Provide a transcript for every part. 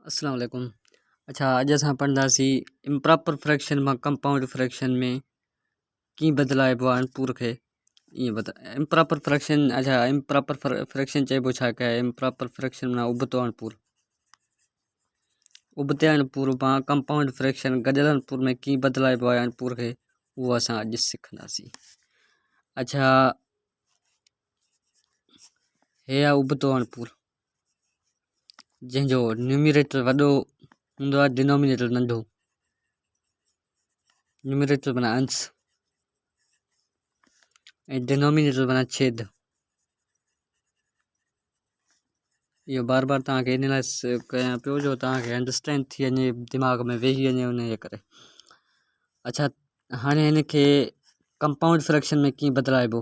अस्सलाम वालेकुम। अच्छा, अॼु असां पढ़ंदासीं इम्प्रॉपर फ्रैक्शन मां कंपाउंड फ्रैक्शन में कीअं बदिलाइबो आहे अणपूर खे। Improper fraction. अच्छा, इम्प्रॉपर फ्रैक्शन चइबो छा आहे? इम्प्रॉपर फ्रैक्शन माना उबतो अणपूर। उबते अणपूर मां कंपाउंड फ्रैक्शन गॾियल अणपूर में कीअं बदिलाइबो आहे अणपूर खे, उहो असां अॼु सिखंदासीं। अच्छा, हे आहे उबतो अणपूर, जंहिंजो न्यूमरेटर वॾो हूंदो आहे, डिनोमिनेटर नंढो। न्यूमरेटर माना अंश ऐं डिनोमिनेटर माना छेद। इहो बार बार तव्हांखे इन लाइ कयां पियो जो तव्हांखे अंडरस्टैंड थी वञे, दिमाग़ में वेही वञे उनजे करे। अच्छा, हाणे हिन खे कंपाउंड फ्रैक्शन में कीअं बदिलाइबो?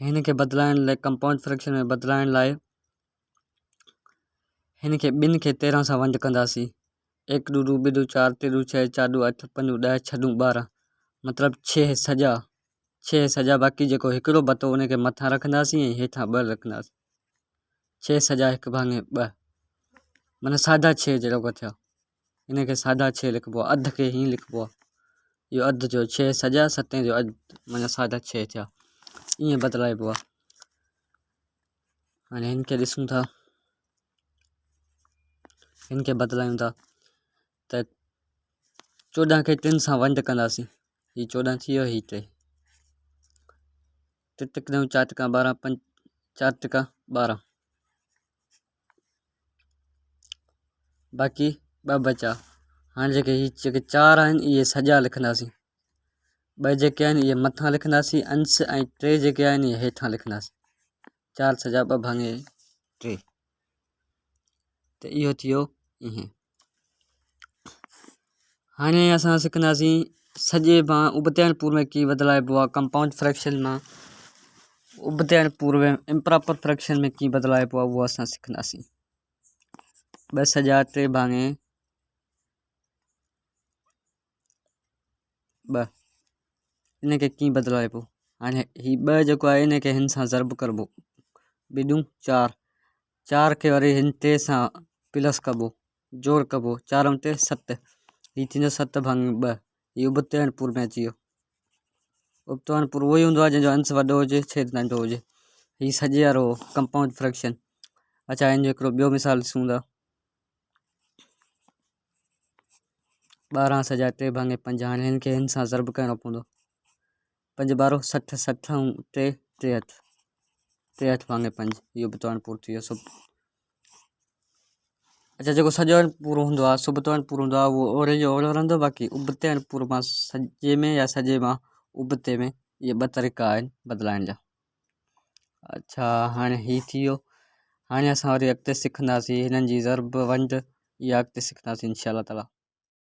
हिन खे बदिलाइण लाइ, कंपाउंड फ्रैक्शन में बदिलाइण लाइ हिन खे ॿिनि खे 13 सां वंड कंदासीं। 1 ॾूं 2 ॿिॾूं 4 3 6 4 8 5 10 6 12, मतिलबु 6 सॼा। बाक़ी जेको हिकिड़ो बतो उनखे मथां रखंदासीं ऐं हेठां 2 रखंदासीं। 6 सॼा 1 भाङे 2, माना साधा 6 जहिड़ो थिया। इनखे साधा 6 लिखिबो आहे, अधु खे हीअं लिखिबो आहे। इहो अधु जो 6 सॼा 7 जो अधु, माना साधा 6 थिया। ईअं बदिलाइबो आहे। हाणे हिन खे ॾिसूं था, हिन खे बदिलायूं था त 14 खे 3 सां वंड कंदासीं। हीअ 14 थी वियो, हीअ 3। 3 टिक 9 4 टिका 12, 5 4 टिका 12, बाक़ी 2 बचा। हाणे जेके 4 आहिनि इहे सॼा लिखंदासीं। 2 जेके आहिनि इहे मथां लिखंदासीं अंश, ऐं 3 जेके आहिनि इहे हेठां लिखंदासीं। 4 सॼा 2 भाङे 3, त इहो थी वियो ईअं। हाणे असां सिखंदासीं सॼे मां उबते अणपूर में कीअं बदिलाइबो आहे। कंपाउंड फ्रैक्शन मां उबते अणपूर में इम्प्रॉपर फ्रैक्शन में कीअं बदिलाइबो आहे, उहो असां सिखंदासीं। 2 सॼा 3 भाङे 2, इनखे कीअं बदिलाइबो? हाणे हीअ 2 जेको आहे इनखे हिन सां ज़र्ब करबो। 2 4, 4 खे वरी हिन 3 सां प्लस कबो, जोड़ कबो। 4 3 7, हीअ थींदो 7 भाङे 2। हीअ उबते अणपूर में अची वियो। उबतो अणपूर उहो ई हूंदो आहे जंहिंजो अंश वॾो हुजे, छेद नंढो हुजे। हीअ सॼे वारो कंपाउंड फ्रैक्शन। अच्छा, हिन जो हिकिड़ो ॿियो मिसाल ॾिसूं था। 12 सॼा 3 भाङे 5। हाणे हिन खे हिन सां ज़र्ब करिणो पवंदो। 5 12 60, 60 ऐं 3 63, 63 भाङे 5। इहो उबतो अणपूर थी वियो। अच्छा, जेको सॼो अणपूर हूंदो आहे, सुबतो अणपूर हूंदो आहे, उहो ओड़े जो ओड़ो रहंदो। बाक़ी उबते अणपूर मां सॼे में या सॼे मां उबते में इहे 2 तरीक़ा आहिनि बदिलाइण जा। अच्छा, हाणे हीअ थी वियो। हाणे असां वरी अॻिते सिखंदासीं हिननि जी ज़र्ब वंड, इहा अॻिते सिखंदासीं इंशाअल्लाह ताला।